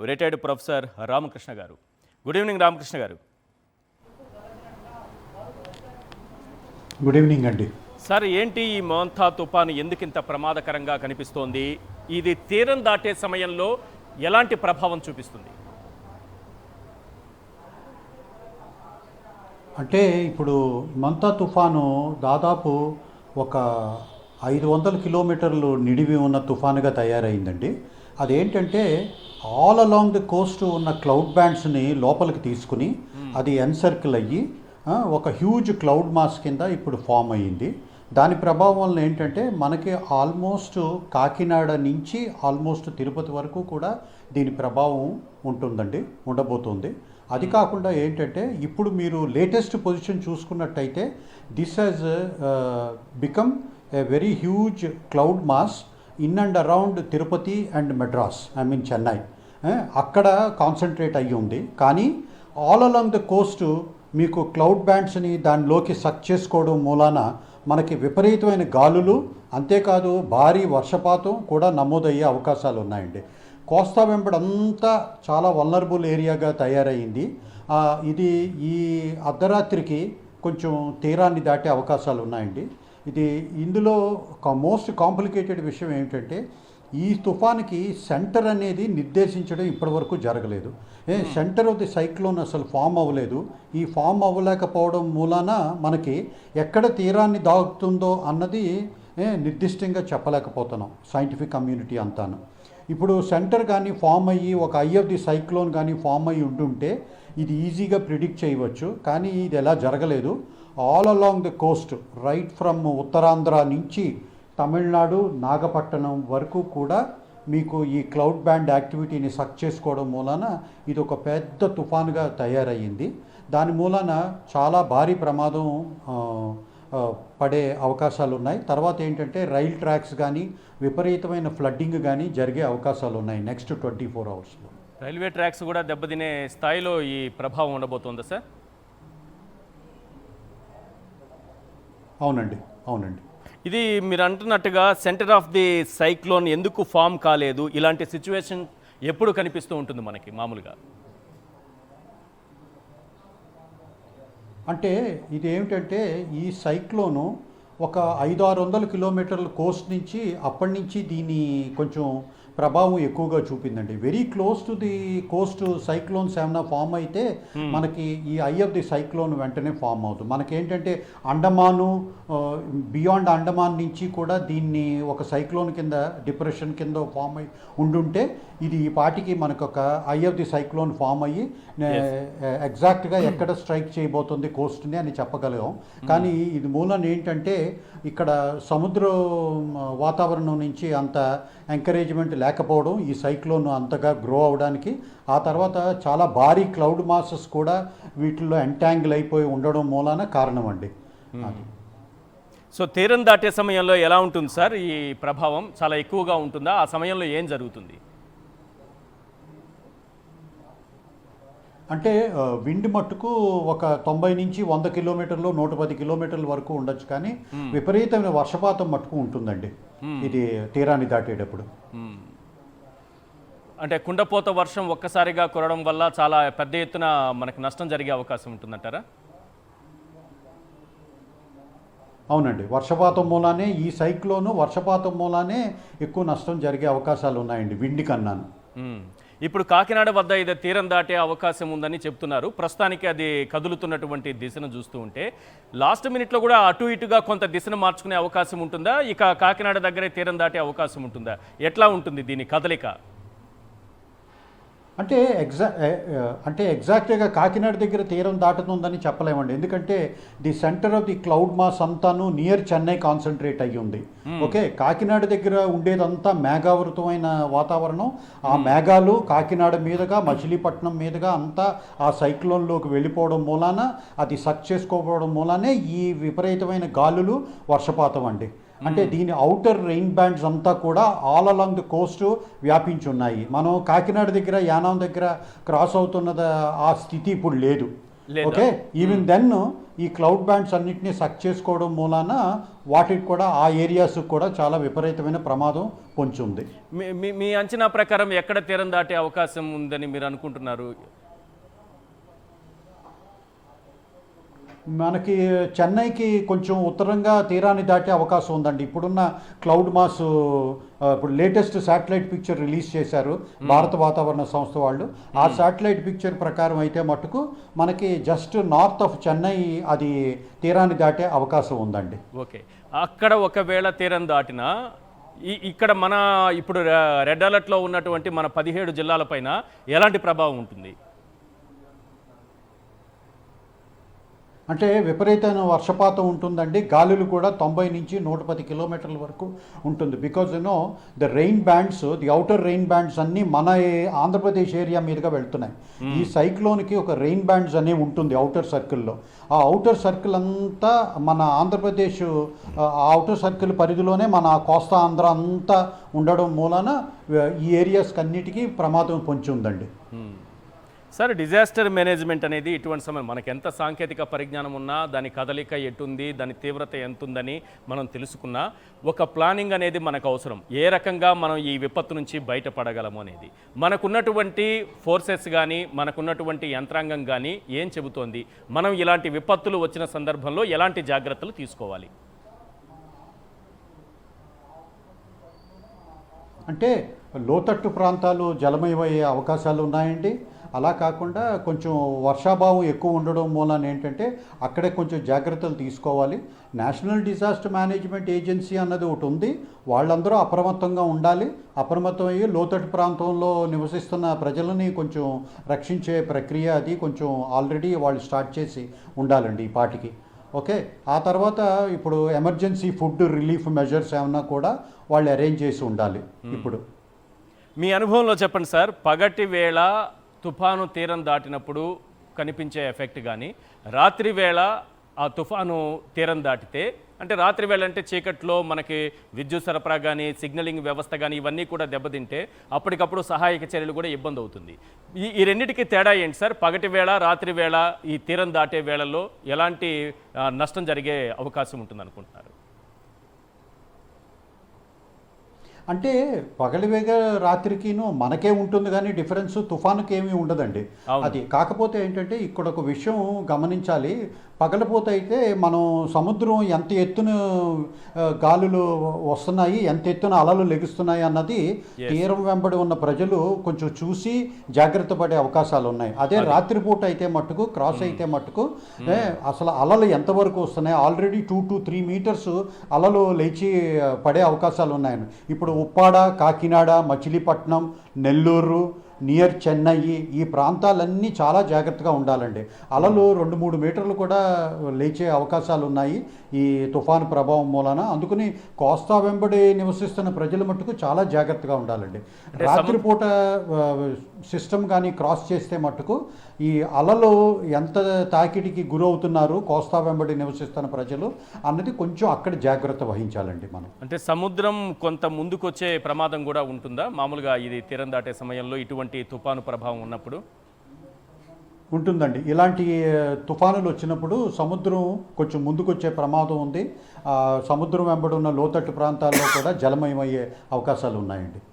Retired professor Ramakrishna గారు. Good evening Ramakrishna గారు. Good evening అండి. సార్, ఏంటి ఈ మోంతా తుఫాను ఎందుకింత ప్రమాదకరంగా కనిపిస్తోంది? ఇది తీరం దాటే సమయంలో ఎలాంటి ప్రభావం చూపిస్తుంది? అంటే ఇప్పుడు మంతా తుఫాను దాదాపు ఒక 500 కిలోమీటర్లు నిడివి ఉన్న తుఫానుగా తయారైందండి. అదేంటంటే ఆల్ అలాంగ్ ది కోస్ట్ ఉన్న క్లౌడ్ బ్యాండ్స్ని లోపలికి తీసుకుని అది ఎన్సర్కిల్ అయ్యి ఒక హ్యూజ్ క్లౌడ్ మాస్ కింద ఇప్పుడు ఫామ్ అయ్యింది. దాని ప్రభావం వల్ల ఏంటంటే మనకి ఆల్మోస్ట్ కాకినాడ నుంచి ఆల్మోస్ట్ తిరుపతి వరకు కూడా దీని ప్రభావం ఉండబోతుంది. అది కాకుండా ఏంటంటే ఇప్పుడు మీరు లేటెస్ట్ పొజిషన్ చూసుకున్నట్టయితే this has become a very huge cloud mass in and around Tirupati and Madras, Chennai, అక్కడ కాన్సన్ట్రేట్ అయ్యి ఉంది. కానీ ఆల్ అలాంగ్ ద కోస్ట్ మీకు క్లౌడ్ బ్యాండ్స్ని దానిలోకి సక్ చేసుకోవడం మూలాన మనకి విపరీతమైన గాలులు, అంతేకాదు భారీ వర్షపాతం కూడా నమోదయ్యే అవకాశాలు ఉన్నాయండి. కోస్తా వెంబడంతా చాలా వల్నరబుల్ ఏరియాగా తయారైంది. ఇది ఈ అర్ధరాత్రికి కొంచెం తీరాన్ని దాటే అవకాశాలు ఉన్నాయండి. ఇందులో ఒక మోస్ట్ కాంప్లికేటెడ్ విషయం ఏమిటంటే ఈ తుఫాన్కి సెంటర్ అనేది నిర్దేశించడం ఇప్పటివరకు జరగలేదు. సెంటర్ ఆఫ్ ది సైక్లోన్ అసలు ఫామ్ అవ్వలేదు. ఈ ఫామ్ అవ్వలేకపోవడం మూలాన మనకి ఎక్కడ తీరాన్ని దాగుతుందో అన్నది నిర్దిష్టంగా చెప్పలేకపోతున్నాం సైంటిఫిక్ కమ్యూనిటీ అంతాను. ఇప్పుడు సెంటర్ కానీ ఫామ్ అయ్యి ఒక ఐ ఆఫ్ ది సైక్లోన్ కానీ ఫామ్ అయ్యి ఉంటుంటే ఇది ఈజీగా ప్రిడిక్ట్ చేయవచ్చు. కానీ ఇది ఎలా జరగలేదు. All along the Coast right from Uttarandhra నుంచి తమిళనాడు నాగపట్టణం వరకు కూడా మీకు ఈ క్లౌడ్ బ్యాండ్ యాక్టివిటీని సక్ చేసుకోవడం మూలాన ఇది ఒక పెద్ద తుఫానుగా తయారయ్యింది. దాని మూలాన చాలా భారీ ప్రమాదం పడే అవకాశాలు ఉన్నాయి. తర్వాత ఏంటంటే రైల్ ట్రాక్స్ కానీ విపరీతమైన ఫ్లడ్డింగ్ కానీ జరిగే అవకాశాలు ఉన్నాయి నెక్స్ట్ 24 అవర్స్లో. రైల్వే ట్రాక్స్ కూడా దెబ్బతినే స్థాయిలో ఈ ప్రభావం ఉండబోతుందా సార్? అవునండి. ఇది మీరు అంటున్నట్టుగా సెంటర్ ఆఫ్ ది సైక్లోన్ ఎందుకు ఫామ్ కాలేదు? ఇలాంటి సిచ్యువేషన్ ఎప్పుడు కనిపిస్తూ ఉంటుంది మనకి మామూలుగా? అంటే ఇది ఏమిటంటే ఈ సైక్లోను ఒక 500-600 కిలోమీటర్ల కోస్ట్ నుంచి అప్పటి నుంచి దీని కొంచెం ప్రభావం ఎక్కువగా చూపిందండి. Very close to the coast cyclones ఏమైనా ఫామ్ అయితే మనకి ఈ ఐ ఆఫ్ ది సైక్లోన్ వెంటనే ఫామ్ అవుతుంది. మనకేంటంటే అండమాను, బియాండ్ అండమాన్ నుంచి కూడా దీన్ని ఒక సైక్లోన్ కింద, డిప్రెషన్ కింద ఫామ్ అయ్యి ఉండుంటే ఇది ఈ పాటికి మనకు ఒక eye of the cyclone form అయ్యి ఎగ్జాక్ట్గా ఎక్కడ స్ట్రైక్ చేయబోతుంది కోస్ట్ని అని చెప్పగలిగాం. కానీ ఇది మూలన ఏంటంటే ఇక్కడ సముద్ర వాతావరణం నుంచి అంత ఎంకరేజ్మెంట్ లేకపోవడం ఈ సైక్లోన్ అంతగా గ్రో అవడానికి, ఆ తర్వాత చాలా భారీ క్లౌడ్ మాసెస్ కూడా వీటిల్లో ఎంటాంగిల్ అయిపోయి ఉండడం మూలాన కారణం అండి. సో తీరం దాటే సమయంలో ఎలా ఉంటుంది సార్ ఈ ప్రభావం? చాలా ఎక్కువగా ఉంటుందా? ఆ సమయంలో ఏం జరుగుతుంది? అంటే విండ్ మట్టుకు ఒక 90 నుంచి 100 కిలోమీటర్లు 110 కిలోమీటర్ల వరకు ఉండొచ్చు. కానీ విపరీతమైన వర్షపాతం మట్టుకు ఉంటుందండి ఇది తీరాన్ని దాటేటప్పుడు. అంటే కుండపోత వర్షం ఒక్కసారిగా కురవడం వల్ల చాలా పెద్ద ఎత్తున మనకు నష్టం జరిగే అవకాశం ఉంటుందంటారా? అవునండి. వర్షపాతం మూలానే ఈ సైక్లోను వర్షపాతం మూలానే ఎక్కువ నష్టం జరిగే అవకాశాలు ఉన్నాయండి విండ్ కన్నాను. ఇప్పుడు కాకినాడ వద్ద ఇది తీరం దాటే అవకాశం ఉందని చెప్తున్నారు. ప్రస్తుతానికి అది కదులుతున్నటువంటి దిశను చూస్తూ ఉంటే లాస్ట్ మినిట్లో కూడా అటు ఇటుగా కొంత దిశను మార్చుకునే అవకాశం ఉంటుందా? ఇక కాకినాడ దగ్గరే తీరం దాటే అవకాశం ఉంటుందా? ఎట్లా ఉంటుంది దీని కదలిక? అంటే ఎగ్జాక్ట్గా కాకినాడ దగ్గర తీరం దాటుతుందని చెప్పలేమండి. ఎందుకంటే the centre of the cloud mass అంతాను నియర్ చెన్నై కాన్సన్ట్రేట్ అయ్యి ఉంది. ఓకే, కాకినాడ దగ్గర ఉండేదంతా మేఘావృతమైన వాతావరణం. ఆ మేఘాలు కాకినాడ మీదుగా మచిలీపట్నం మీదుగా అంతా ఆ సైక్లోన్లోకి వెళ్ళిపోవడం మూలాన అది సక్ చేసుకోవడం మూలానే ఈ విపరీతమైన గాలులు, వర్షపాతం అండి. అంటే దీని ఔటర్ రెయిన్ బ్యాండ్స్ అంతా కూడా ఆల్ అలాంగ్ ది కోస్ట్ వ్యాపించి ఉన్నాయి. మనం కాకినాడ దగ్గర, యానాం దగ్గర క్రాస్ అవుతున్నది ఆ స్థితి ఇప్పుడు లేదు. లేదా? ఓకే, ఈవెన్ దెన్ ఈ క్లౌడ్ బ్యాండ్స్ అన్నిటిని సక్ చేసుకోవడం మూలాన వాటికి కూడా ఆ ఏరియాస్ కూడా చాలా విపరీతమైన ప్రమాదం పొంచి ఉంది. మీ అంచనా ప్రకారం ఎక్కడ తీరం దాటే అవకాశం ఉందని మీరు అనుకుంటున్నారు? మనకి చెన్నైకి కొంచెం ఉత్తరంగా తీరాన్ని దాటే అవకాశం ఉందండి. ఇప్పుడున్న క్లౌడ్ మాస్ ఇప్పుడు లేటెస్ట్ శాటిలైట్ పిక్చర్ రిలీజ్ చేశారు భారత వాతావరణ సంస్థ వాళ్ళు. ఆ శాటిలైట్ పిక్చర్ ప్రకారం అయితే మటుకు మనకి జస్ట్ నార్త్ ఆఫ్ చెన్నై అది తీరాన్ని దాటే అవకాశం ఉందండి. ఓకే, అక్కడ ఒకవేళ తీరం దాటినా ఇక్కడ మన ఇప్పుడు రెడ్ అలర్ట్లో ఉన్నటువంటి మన 17 జిల్లాలపైన ఎలాంటి ప్రభావం ఉంటుంది? అంటే విపరీతమైన వర్షపాతం ఉంటుందండి. గాలులు కూడా 90 నుంచి 110 కిలోమీటర్ల వరకు ఉంటుంది. Because the rain bands, the outer rain bands అన్నీ మన ఆంధ్రప్రదేశ్ ఏరియా మీదుగా వెళ్తున్నాయి. ఈ సైక్లోన్కి ఒక రెయిన్ బ్యాండ్స్ అనేవి ఉంటుంది అవుటర్ సర్కిల్లో. ఆ అవుటర్ సర్కిల్ అంతా మన ఆంధ్రప్రదేశ్, ఆ అవుటర్ సర్కిల్ పరిధిలోనే మన కోస్తా ఆంధ్ర అంతా ఉండడం మూలాన ఈ ఏరియాస్కి అన్నిటికీ ప్రమాదం పొంచి ఉందండి. సార్, డిజాస్టర్ మేనేజ్మెంట్ అనేది ఇటువంటి సమయం మనకి ఎంత సాంకేతిక పరిజ్ఞానం ఉన్నా, దాని కదలిక ఎటుంది, దాని తీవ్రత ఎంత ఉందని మనం తెలుసుకున్నా, ఒక ప్లానింగ్ అనేది మనకు అవసరం. ఏ రకంగా మనం ఈ విపత్తు నుంచి బయటపడగలము అనేది మనకున్నటువంటి ఫోర్సెస్ కానీ, మనకున్నటువంటి యంత్రాంగం కానీ ఏం చెబుతోంది? మనం ఇలాంటి విపత్తులు వచ్చిన సందర్భంలో ఎలాంటి జాగ్రత్తలు తీసుకోవాలి? అంటే లోతట్టు ప్రాంతాలు జలమయమయ్యే అవకాశాలు ఉన్నాయండి. అలా కాకుండా కొంచెం వర్షాభావం ఎక్కువ ఉండడం మూలాన ఏంటంటే అక్కడే కొంచెం జాగ్రత్తలు తీసుకోవాలి. నేషనల్ డిజాస్టర్ మేనేజ్మెంట్ ఏజెన్సీ అన్నది ఒకటి ఉంది. వాళ్ళందరూ అప్రమత్తంగా ఉండాలి. అప్రమత్తం అయ్యి లోతట్టు ప్రాంతంలో నివసిస్తున్న ప్రజలని కొంచెం రక్షించే ప్రక్రియ అది కొంచెం ఆల్రెడీ వాళ్ళు స్టార్ట్ చేసి ఉండాలండి ఈ పాటికి. ఓకే, ఆ తర్వాత ఇప్పుడు ఎమర్జెన్సీ ఫుడ్ రిలీఫ్ మెజర్స్ ఏమన్నా కూడా వాళ్ళు అరేంజ్ చేసి ఉండాలి. ఇప్పుడు మీ అనుభవంలో చెప్పండి సార్, పగటి వేళ తుఫాను తీరం దాటినప్పుడు కనిపించే ఎఫెక్ట్ కానీ, రాత్రి వేళ ఆ తుఫాను తీరం దాటితే, అంటే రాత్రి వేళ అంటే చీకట్లో మనకి విద్యుత్ సరఫరా కానీ, సిగ్నలింగ్ వ్యవస్థ కానీ ఇవన్నీ కూడా దెబ్బతింటే అప్పటికప్పుడు సహాయక చర్యలు కూడా ఇబ్బంది అవుతుంది. ఈ రెండింటికి తేడా ఏంటి సార్? పగటి వేళ, రాత్రి వేళ ఈ తీరం దాటే వేళల్లో ఎలాంటి నష్టం జరిగే అవకాశం ఉంటుంది అనుకుంటున్నారు? అంటే పగలివేగ రాత్రికిను మనకే ఉంటుంది కానీ డిఫరెన్స్ తుఫానుకి ఏమీ ఉండదండి. అది కాకపోతే ఏంటంటే ఇక్కడ ఒక విషయం గమనించాలి. పగలపోతే అయితే మనం సముద్రం ఎంత ఎత్తున గాలులు వస్తున్నాయి, ఎంత ఎత్తున అలలు లెగుస్తున్నాయి అన్నది తీరం వెంబడి ఉన్న ప్రజలు కొంచెం చూసి జాగ్రత్త పడే అవకాశాలు ఉన్నాయి. అదే రాత్రిపూట అయితే మట్టుకు, క్రాస్ అయితే మట్టుకు అసలు అలలు ఎంతవరకు వస్తున్నాయి, ఆల్రెడీ 2 to 3 మీటర్స్ అలలు లేచి పడే అవకాశాలు ఉన్నాయని. ఇప్పుడు ఉప్పాడ, కాకినాడ, మచిలీపట్నం, నెల్లూరు, నియర్ చెన్నై ఈ ప్రాంతాలన్నీ చాలా జాగ్రత్తగా ఉండాలండి. అలలు 2-3 మీటర్లు కూడా లేచే అవకాశాలు ఉన్నాయి ఈ తుఫాను ప్రభావం మూలన. అందుకని కోస్తా వెంబడి నివసిస్తున్న ప్రజల మట్టుకు చాలా జాగ్రత్తగా ఉండాలండి. రాత్రిపూట సిస్టమ్ కానీ క్రాస్ చేస్తే మట్టుకు ఈ అలలు ఎంత తాకిడికి గురవుతున్నారు కోస్తా వెంబడి నివసిస్తున్న ప్రజలు అన్నది కొంచెం అక్కడ జాగ్రత్త వహించాలండి మనం. అంటే సముద్రం కొంత ముందుకొచ్చే ప్రమాదం కూడా ఉంటుందా మామూలుగా ఇది తీరం దాటే సమయంలో ఇటువంటి తుఫాను ప్రభావం ఉన్నప్పుడు? ఉంటుందండి. ఇలాంటి తుఫానులు వచ్చినప్పుడు సముద్రం కొంచెం ముందుకొచ్చే ప్రమాదం ఉంది. సముద్రం వెంబడి ఉన్న లోతట్టు ప్రాంతాల్లో కూడా జలమయమయ్యే అవకాశాలు ఉన్నాయండి.